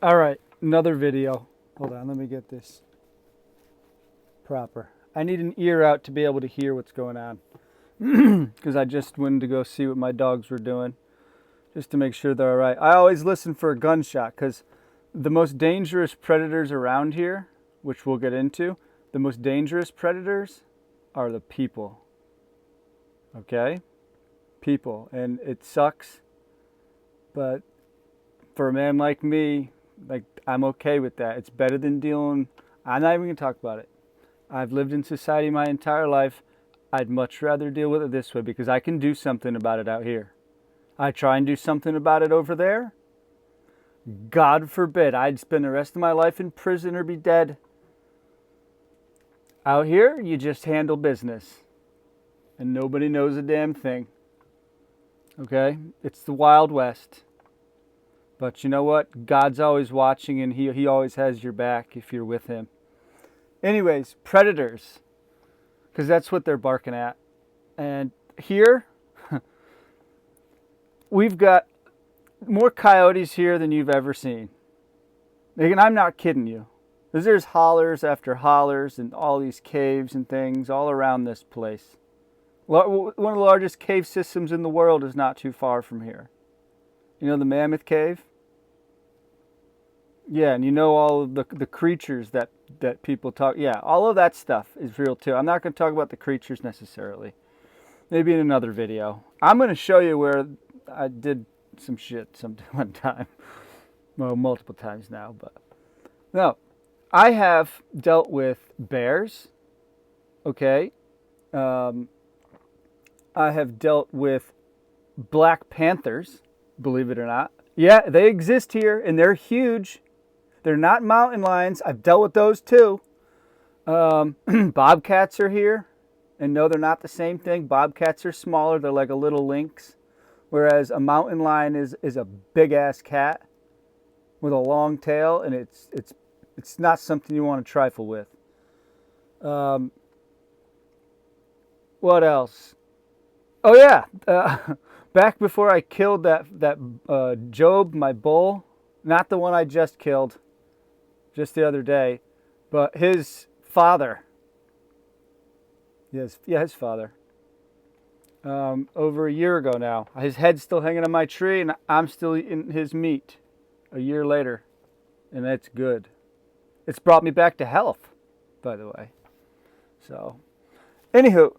All right, another video. Hold on, let me get this proper. I need an ear out to be able to hear what's going on. Because I just went to go see what my dogs were doing, just to make sure they're all right. I always listen for a gunshot, because the most dangerous predators around here, which we'll get into, the most dangerous predators are the people. Okay? People. And it sucks, but for a man like me, like, I'm okay with that. It's better than dealing. I'm not even going to talk about it. I've lived in society my entire life. I'd much rather deal with it this way because I can do something about it out here. I try and do something about it over there. God forbid I'd spend the rest of my life in prison or be dead. Out here, you just handle business. And nobody knows a damn thing. Okay? It's the Wild West. But you know what? God's always watching, and he always has your back if you're with him. Anyways, predators. Because that's what they're barking at. And here, we've got more coyotes here than you've ever seen. And I'm not kidding you. Because there's hollers after hollers and all these caves and things all around this place. One of the largest cave systems in the world is not too far from here. You know the Mammoth Cave? Yeah, and you know all of the creatures that people talk. Yeah, all of that stuff is real too. I'm not going to talk about the creatures necessarily. Maybe in another video. I'm going to show you where I did some shit one time. Well, multiple times now, but no. I have dealt with bears. Okay. I have dealt with black panthers, believe it or not. Yeah, they exist here, and they're huge. They're not mountain lions. I've dealt with those too. Bobcats are here. And no, they're not the same thing. Bobcats are smaller. They're like a little lynx. Whereas a mountain lion is a big-ass cat with a long tail, and it's not something you want to trifle with. What else? Oh yeah, back before I killed that Job, my bull, not the one I just killed, just the other day, but his father. His father. Over a year ago now. His head's still hanging on my tree, and I'm still eating his meat a year later, and that's good. It's brought me back to health, by the way. So, anywho,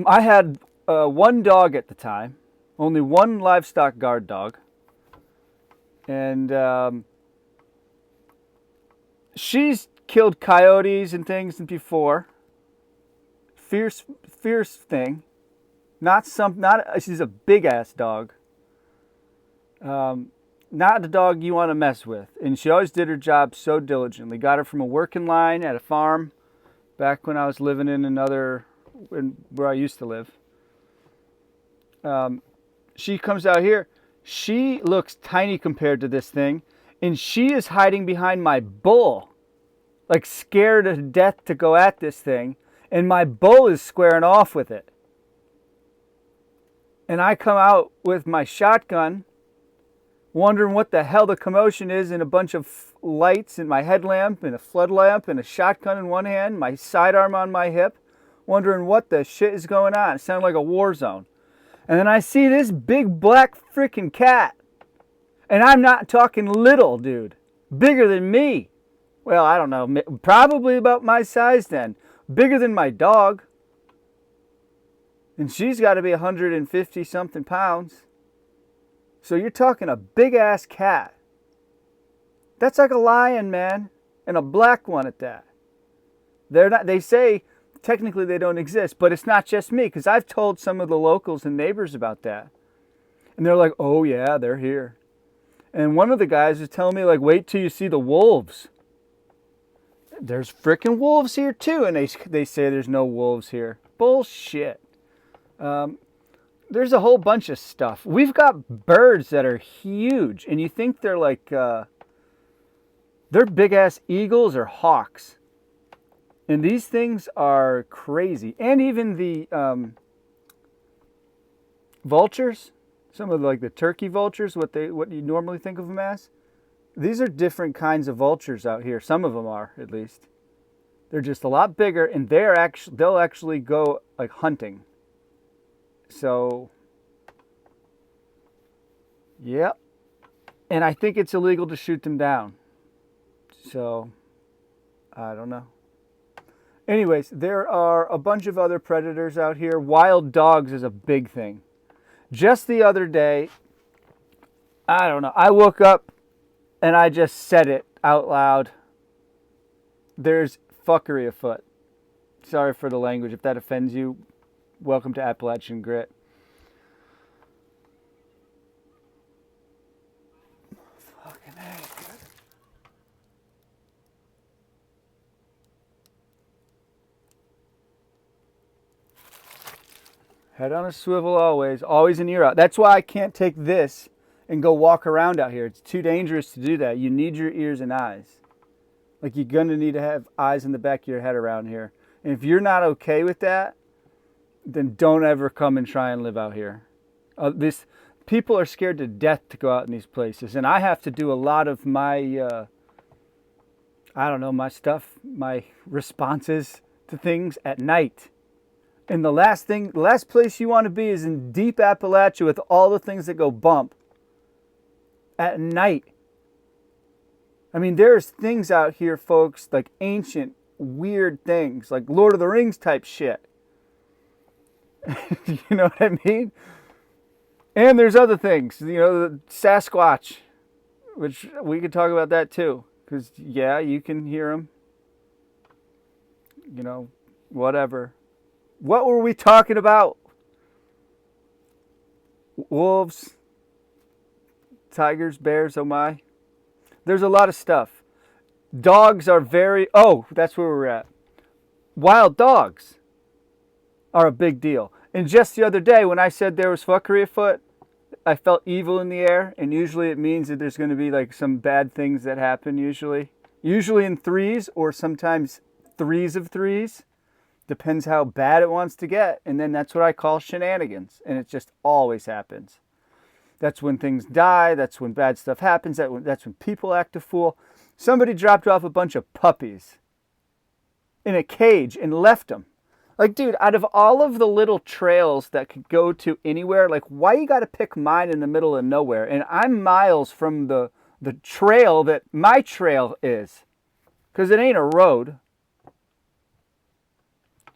I had one dog at the time, only one livestock guard dog, and she's killed coyotes and things before. Fierce thing. She's a big ass dog. Not the dog you want to mess with. And she always did her job so diligently. Got her from a working line at a farm back when I was living where I used to live. She comes out here. She looks tiny compared to this thing. And she is hiding behind my bull. Like scared to death to go at this thing. And my bull is squaring off with it. And I come out with my shotgun, wondering what the hell the commotion is, and a bunch of lights and my headlamp and a flood lamp and a shotgun in one hand, my sidearm on my hip, wondering what the shit is going on. It sounded like a war zone. And then I see this big black freaking cat. And I'm not talking little, dude. Bigger than me. Well, I don't know. Probably about my size then. Bigger than my dog. And she's got to be 150 something pounds. So you're talking a big ass cat. That's like a lion, man. And a black one at that. They say technically they don't exist, but it's not just me, because I've told some of the locals and neighbors about that. And they're like, oh yeah, they're here. And one of the guys was telling me, like, wait till you see the wolves. There's frickin' wolves here too, and they say there's no wolves here. Bullshit. There's a whole bunch of stuff. We've got birds that are huge, and you think they're like they're big ass eagles or hawks, and these things are crazy. And even the vultures, some of like the turkey vultures, what you normally think of them as. These are different kinds of vultures out here. Some of them are, at least. They're just a lot bigger, and they'll actually go like hunting. So, yep. And I think it's illegal to shoot them down. So, I don't know. Anyways, there are a bunch of other predators out here. Wild dogs is a big thing. Just the other day, I don't know, I woke up and I just said it out loud. There's fuckery afoot. Sorry for the language. If that offends you, welcome to Appalachian Grit. Fucking heck. Head on a swivel always. Always an ear out. That's why I can't take this and go walk around out here. It's too dangerous to do that. You need your ears and eyes. Like, you're going to need to have eyes in the back of your head around here. And if you're not okay with that, then don't ever come and try and live out here. People are scared to death to go out in these places. And I have to do a lot of my, my stuff, my responses to things at night. And the last place you want to be is in deep Appalachia with all the things that go bump at night. I mean, there's things out here, folks, like ancient, weird things, like Lord of the Rings type shit. You know what I mean? And there's other things, the Sasquatch, which we could talk about that too. Because, yeah, you can hear them. Whatever. What were we talking about? Wolves, tigers, bears, oh my. There's a lot of stuff. Dogs are that's where we're at. Wild dogs are a big deal. And just the other day when I said there was fuckery afoot, I felt evil in the air, and usually it means that there's going to be like some bad things that happen usually. Usually in threes, or sometimes threes of threes. Depends how bad it wants to get. And then that's what I call shenanigans. And it just always happens. That's when things die. That's when bad stuff happens. That's when people act a fool. Somebody dropped off a bunch of puppies in a cage and left them. Like, dude, out of all of the little trails that could go to anywhere, like, why you got to pick mine in the middle of nowhere? And I'm miles from the trail that my trail is. Because it ain't a road.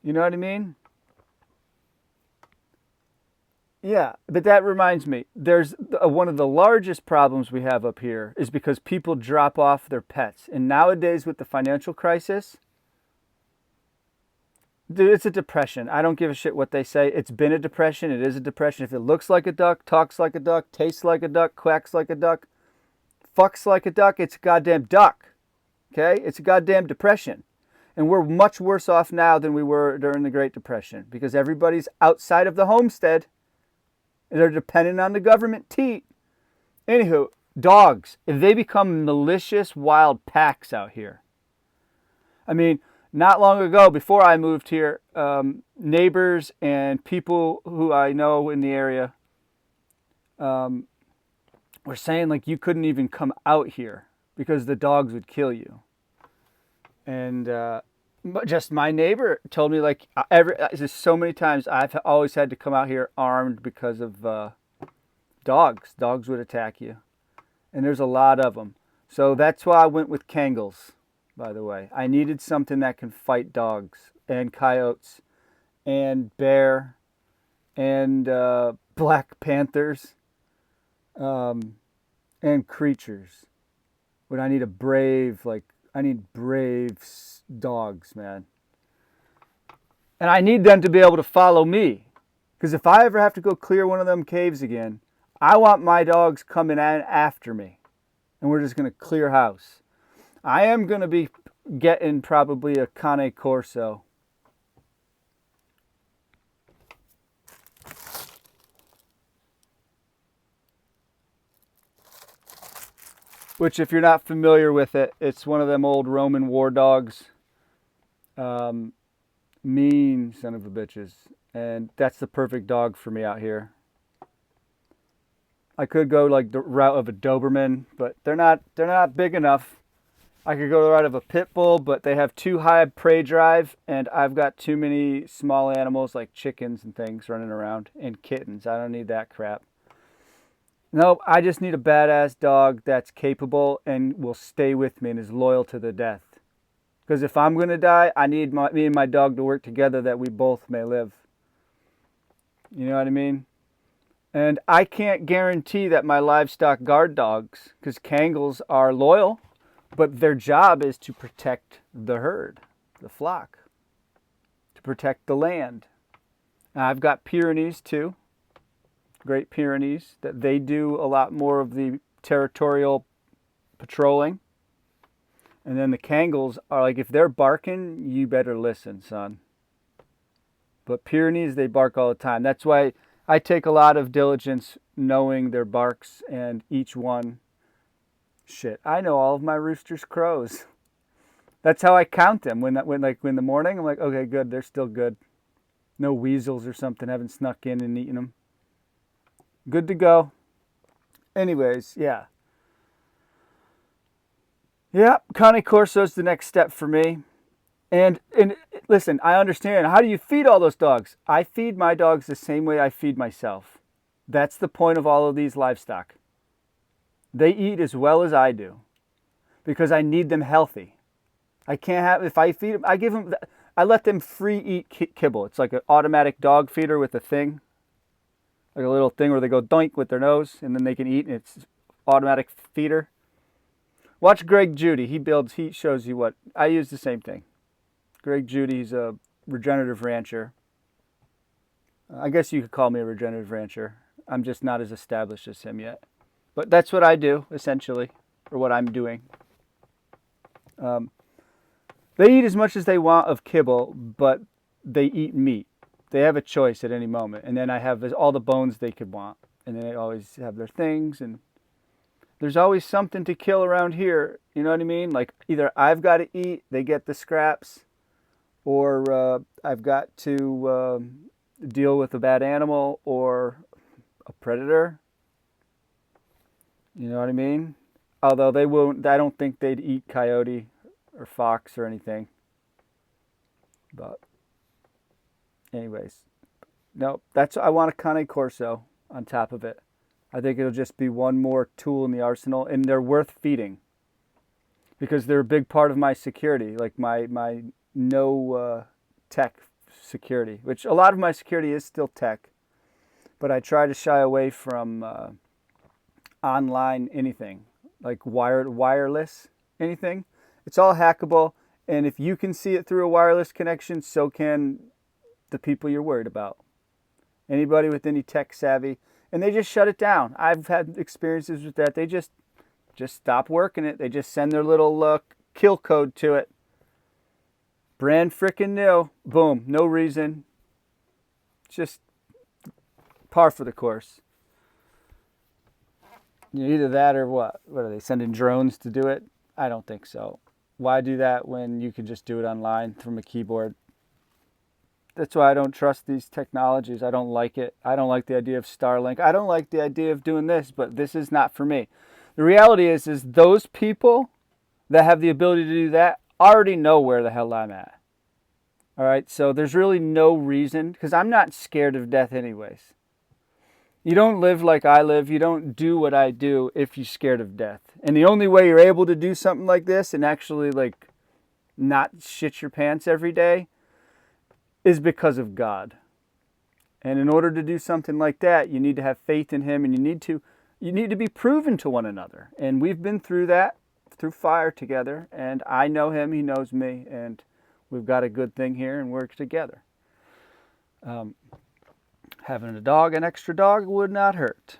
You know what I mean? Yeah, but that reminds me, there's one of the largest problems we have up here is because people drop off their pets. And nowadays with the financial crisis, dude, it's a depression. I don't give a shit what they say. It's been a depression. It is a depression. If it looks like a duck, talks like a duck, tastes like a duck, quacks like a duck, fucks like a duck, it's a goddamn duck. Okay? It's a goddamn depression. And we're much worse off now than we were during the Great Depression because everybody's outside of the homestead. They're dependent on the government teat. Anywho, dogs, if they become malicious wild packs out here. I mean, not long ago, before I moved here, neighbors and people who I know in the area were saying, like, you couldn't even come out here because the dogs would kill you. And just my neighbor told me, like, just so many times I've always had to come out here armed because of dogs. Dogs would attack you. And there's a lot of them. So that's why I went with Kangles, by the way. I needed something that can fight dogs and coyotes and bear and black panthers and creatures. But I need I need brave dogs, man. And I need them to be able to follow me. Because if I ever have to go clear one of them caves again, I want my dogs coming in after me. And we're just going to clear house. I am going to be getting probably a Kane Corso. Which, if you're not familiar with it, it's one of them old Roman war dogs. Mean son of a bitches. And that's the perfect dog for me out here. I could go like the route of a Doberman, but they're not big enough. I could go the route of a pit bull, but they have too high prey drive, and I've got too many small animals like chickens and things running around, and kittens. I don't need that crap. Nope, I just need a badass dog that's capable and will stay with me and is loyal to the death. Because if I'm going to die, I need me and my dog to work together that we both may live. You know what I mean? And I can't guarantee that my livestock guard dogs, because Kangles are loyal, but their job is to protect the herd, the flock, to protect the land. And I've got Pyrenees too, Great Pyrenees, that they do a lot more of the territorial patrolling. And then the Kangles are like, if they're barking, you better listen, son. But Pyrenees, they bark all the time. That's why I take a lot of diligence knowing their barks and each one. Shit, I know all of my rooster's crows. That's how I count them. When in the morning, I'm like, okay, good, they're still good. No weasels or something haven't snuck in and eaten them. Good to go. Anyways, yeah. Yeah, Kane Corso is the next step for me. And listen, I understand. How do you feed all those dogs? I feed my dogs the same way I feed myself. That's the point of all of these livestock. They eat as well as I do because I need them healthy. I can't have, if I feed them, I let them free eat kibble. It's like an automatic dog feeder with a thing, like a little thing where they go doink with their nose and then they can eat, and it's automatic feeder. Watch Greg Judy. He shows you what. I use the same thing. Greg Judy's a regenerative rancher. I guess you could call me a regenerative rancher. I'm just not as established as him yet. But that's what I do, essentially, or what I'm doing. They eat as much as they want of kibble, but they eat meat. They have a choice at any moment. And then I have all the bones they could want. And then they always have their things. And there's always something to kill around here. You know what I mean? Like either I've got to eat, they get the scraps, or I've got to deal with a bad animal or a predator. You know what I mean? Although they won't, I don't think they'd eat coyote or fox or anything. But anyways, no, I want a Kane Corso on top of it. I think it'll just be one more tool in the arsenal, and they're worth feeding because they're a big part of my security, like my no tech security, which a lot of my security is still tech, but I try to shy away from online anything, like wireless anything. It's all hackable, and if you can see it through a wireless connection, so can the people you're worried about. Anybody with any tech savvy, and they just shut it down. I've had experiences with that. They just stop working it. They just send their little kill code to it. Brand frickin' new. Boom. No reason. Just par for the course. Either that or what? What are they sending drones to do it? I don't think so. Why do that when you can just do it online from a keyboard? That's why I don't trust these technologies. I don't like it. I don't like the idea of Starlink. I don't like the idea of doing this, but this is not for me. The reality is those people that have the ability to do that already know where the hell I'm at. All right, so there's really no reason, because I'm not scared of death anyways. You don't live like I live. You don't do what I do if you're scared of death. And the only way you're able to do something like this and actually like not shit your pants every day is because of God. And in order to do something like that, you need to have faith in Him, and you need to be proven to one another. And we've been through that, through fire together, and I know Him, He knows me, and we've got a good thing here and work together. Having an extra dog would not hurt.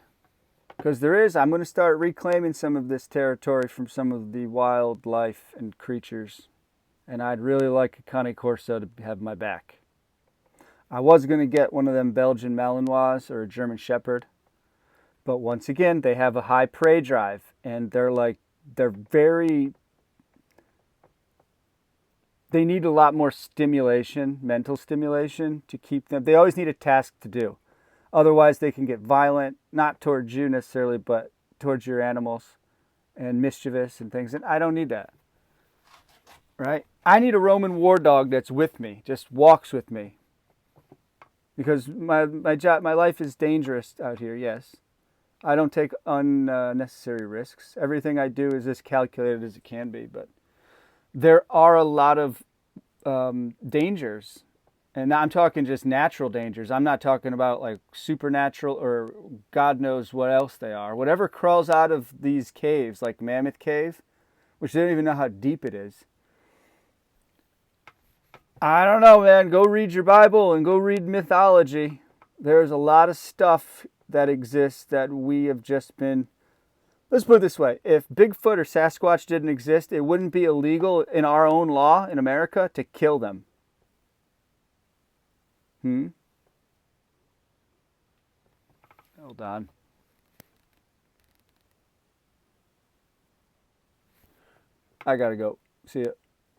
Because I'm going to start reclaiming some of this territory from some of the wildlife and creatures. And I'd really like a Kane Corso to have my back. I was going to get one of them Belgian Malinois or a German Shepherd. But once again, they have a high prey drive. And they need a lot more stimulation, mental stimulation, to keep them. They always need a task to do. Otherwise, they can get violent, not towards you necessarily, but towards your animals, and mischievous and things. And I don't need that, right? I need a Roman war dog that's with me, just walks with me. Because my life is dangerous out here, yes. I don't take unnecessary risks. Everything I do is as calculated as it can be, but there are a lot of dangers. And I'm talking just natural dangers. I'm not talking about like supernatural or God knows what else they are. Whatever crawls out of these caves, like Mammoth Cave, which they don't even know how deep it is. I don't know, man. Go read your Bible and go read mythology. There's a lot of stuff that exists that we have just been... Let's put it this way. If Bigfoot or Sasquatch didn't exist, it wouldn't be illegal in our own law in America to kill them. Hold on. I gotta go. See ya.